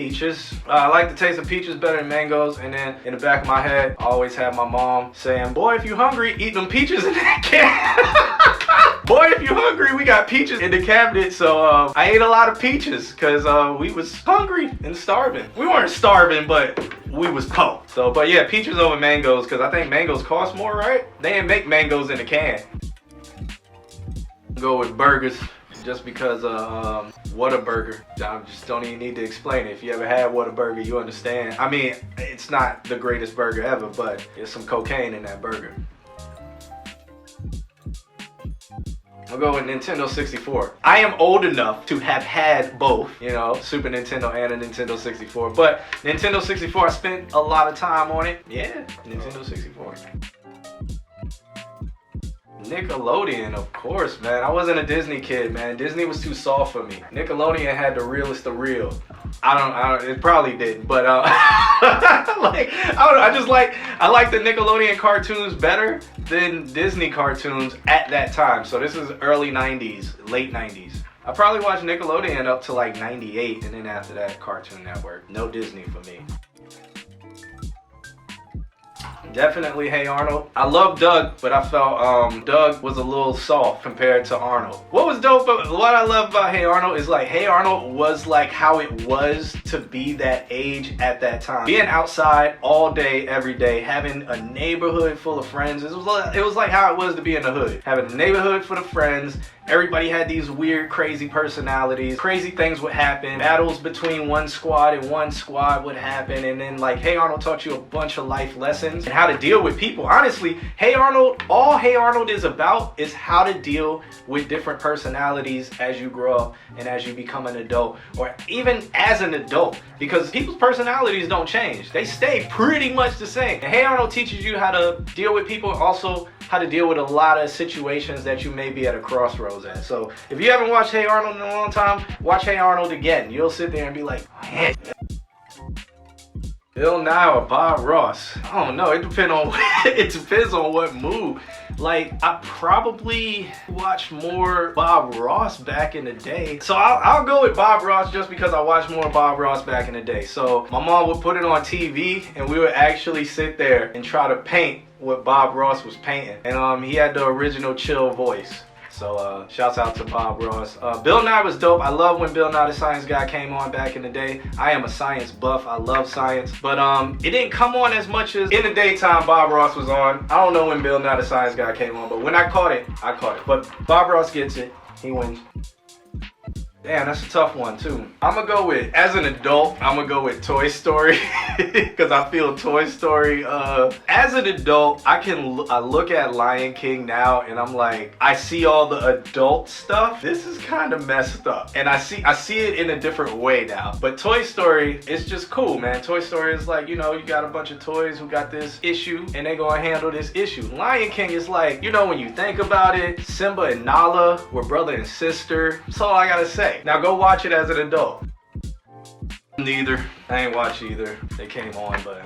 peaches. I like the taste of peaches better than mangoes. And then in the back of my head, I always have my mom saying, boy, if you hungry, eat them peaches in that can. Boy, if you hungry, we got peaches in the cabinet. So I ate a lot of peaches because we was hungry and starving. We weren't starving, but we was poor. So, but yeah, peaches over mangoes because I think mangoes cost more, right? They didn't make mangoes in a can. Go with burgers. Just because Whataburger, I just don't even need to explain it. If you ever had Whataburger, you understand. I mean, it's not the greatest burger ever, but there's some cocaine in that burger. I'll go with Nintendo 64. I am old enough to have had both, you know, Super Nintendo and a Nintendo 64. But Nintendo 64, I spent a lot of time on it. Yeah, Nintendo 64. Nickelodeon, of course, man. I wasn't a Disney kid, man. Disney was too soft for me. Nickelodeon had the realest of real. I don't, it probably didn't, but I like the Nickelodeon cartoons better than Disney cartoons at that time. So this is early 90s, late 90s. I probably watched Nickelodeon up to like 98, and then after that, Cartoon Network. No Disney for me. Definitely Hey Arnold. I love Doug, but I felt Doug was a little soft compared to Arnold. What was dope, what I love about Hey Arnold is like Hey Arnold was like how it was to be that age at that time. Being outside all day, every day, having a neighborhood full of friends. It was like how it was to be in the hood. Having a neighborhood full of friends. Everybody had these weird, crazy personalities. Crazy things would happen. Battles between one squad and one squad would happen. And then like Hey Arnold taught you a bunch of life lessons and how to deal with people. Honestly, Hey Arnold, all Hey Arnold is about is how to deal with different personalities as you grow up and as you become an adult, or even as an adult, because people's personalities don't change. They stay pretty much the same. And Hey Arnold teaches you how to deal with people, also how to deal with a lot of situations that you may be at a crossroads at. So if you haven't watched Hey Arnold in a long time, watch Hey Arnold again. You'll sit there and be like, man. Bill Nye or Bob Ross? I don't know. It depends on what mood. Like, I probably watched more Bob Ross back in the day. So I'll go with Bob Ross just because I watched more Bob Ross back in the day. So my mom would put it on TV and we would actually sit there and try to paint what Bob Ross was painting. And he had the original chill voice. So shouts out to Bob Ross. Bill Nye was dope. I love when Bill Nye the Science Guy came on back in the day. I am a science buff. I love science. But it didn't come on as much as in the daytime Bob Ross was on. I don't know when Bill Nye the Science Guy came on, but when I caught it, I caught it. But Bob Ross gets it. He wins. Damn, that's a tough one too. I'm gonna go with, as an adult, I'm gonna go with Toy Story because I feel Toy Story, as an adult, I look at Lion King now and I'm like, I see all the adult stuff. This is kind of messed up. And I see it in a different way now. But Toy Story is just cool, man. Toy Story is like, you know, you got a bunch of toys who got this issue and they gonna handle this issue. Lion King is like, you know, when you think about it, Simba and Nala were brother and sister. That's all I gotta say. Now go watch it as an adult. Neither. I ain't watch either. They came on, but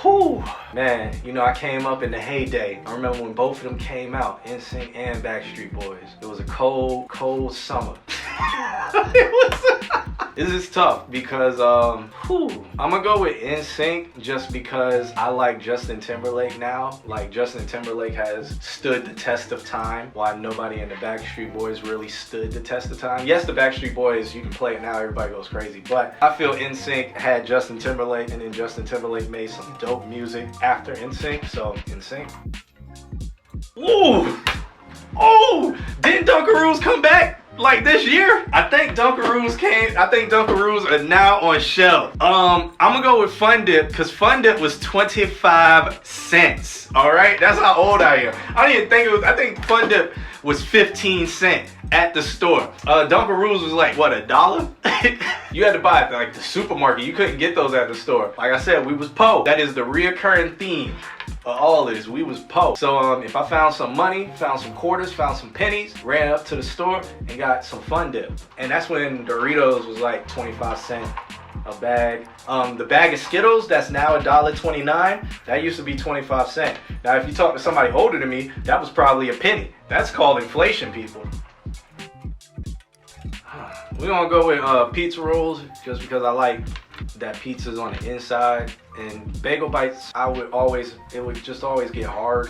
whew. Man, you know, I came up in the heyday. I remember when both of them came out, NSYNC and BACKSTREET Boys. It was a cold, cold summer. This is tough because I'm gonna go with NSYNC just because I like Justin Timberlake now. Like, Justin Timberlake has stood the test of time, while nobody in the Backstreet Boys really stood the test of time. Yes, the Backstreet Boys, you can play it now, everybody goes crazy, but I feel NSYNC had Justin Timberlake, and then Justin Timberlake made some dope music after NSYNC, so NSYNC. Ooh! Oh! Didn't Dunkaroos come back? Like this year? I think Dunkaroos are now on shelf. I'm gonna go with Fun Dip because Fun Dip was 25 cents. Alright? That's how old I am. I think Fun Dip was 15 cents at the store. Dunkaroos was like, what, $1? You had to buy it at like the supermarket. You couldn't get those at the store. Like I said, we was po. That is the reoccurring theme of all of this. We was po. So if I found some money, found some quarters, found some pennies, ran up to the store and got some Fun Dip. And that's when Doritos was like 25 cents a bag. The bag of Skittles, that's now $1.29. That used to be 25 cents. Now if you talk to somebody older than me, that was probably a penny. That's called inflation, people. We're gonna go with pizza rolls just because I like that pizza's on the inside. And bagel bites, it would just always get hard.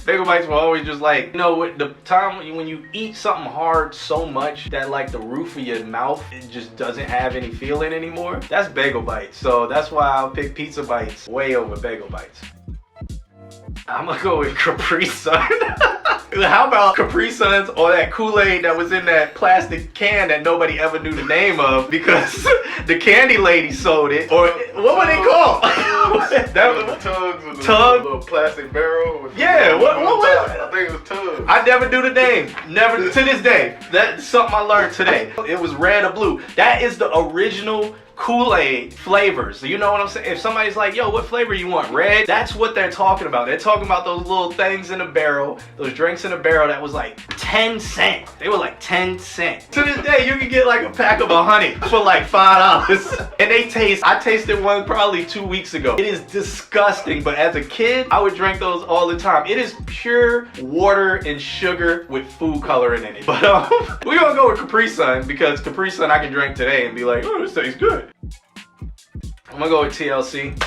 Bagel bites will always just like, you know, with the time when you eat something hard so much that like the roof of your mouth, it just doesn't have any feeling anymore. That's bagel bites. So that's why I'll pick pizza bites way over bagel bites. I'm gonna go with Capri Sun. How about Capri Suns or that Kool-Aid that was in that plastic can that nobody ever knew the name of because the candy lady sold it? Or what were they called? That was Tugs with a little plastic barrel. Yeah, what was it? I think it was Tugs. I never knew the name. Never to this day. That's something I learned today. It was red or blue. That is the original Kool-Aid flavors. You know what I'm saying? If somebody's like, yo, what flavor you want? Red? That's what they're talking about. They're talking about those little things in a barrel, those drinks in a barrel that was like 10 cents. They were like 10 cents. To this day, you can get like a pack of 100 for like $5. And I tasted one probably 2 weeks ago. It is disgusting, but as a kid, I would drink those all the time. It is pure water and sugar with food coloring in it. But we're gonna go with Capri Sun because Capri Sun I can drink today and be like, oh, this tastes good. I'm gonna go with TLC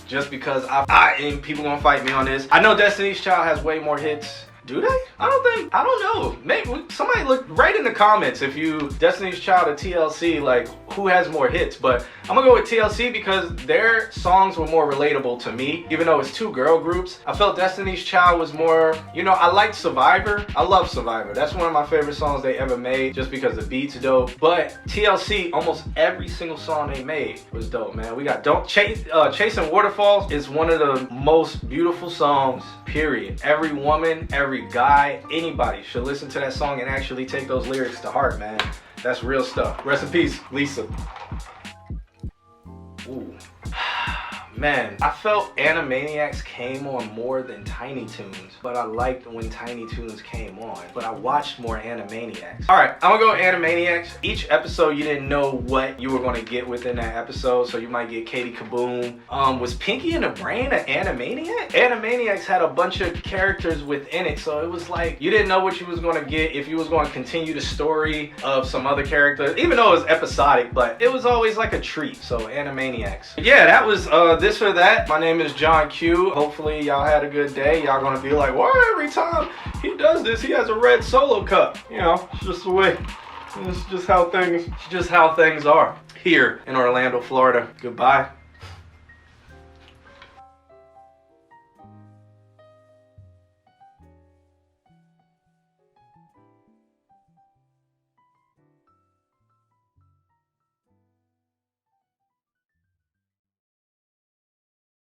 just because and people gonna fight me on this. I know Destiny's Child has way more hits. Do they? I don't know. Maybe somebody look right in the comments if you Destiny's Child or TLC, like who has more hits. But I'm gonna go with TLC because their songs were more relatable to me. Even though it's two girl groups, I felt Destiny's Child was more, you know, I liked Survivor. I love Survivor. That's one of my favorite songs they ever made just because the beat's dope. But TLC, almost every single song they made was dope, man. We got Chasing Waterfalls is one of the most beautiful songs, period. Every woman, every guy, anybody should listen to that song and actually take those lyrics to heart, man. That's real stuff. Rest in peace, Lisa. Ooh. Man, I felt Animaniacs came on more than Tiny Toons, but I liked when Tiny Toons came on, but I watched more Animaniacs. All right, I'm gonna go with Animaniacs. Each episode, you didn't know what you were gonna get within that episode, so you might get Katie Kaboom. Was Pinky and the Brain an Animaniac? Animaniacs had a bunch of characters within it, so it was like, you didn't know what you was gonna get, if you was gonna continue the story of some other characters, even though it was episodic, but it was always like a treat, so Animaniacs. Yeah, that was, this or that. My name is John Q. Hopefully y'all had a good day. Y'all gonna be like, why every time he does this, he has a red Solo cup? You know, it's just the way, it's just how things are here in Orlando, Florida. Goodbye.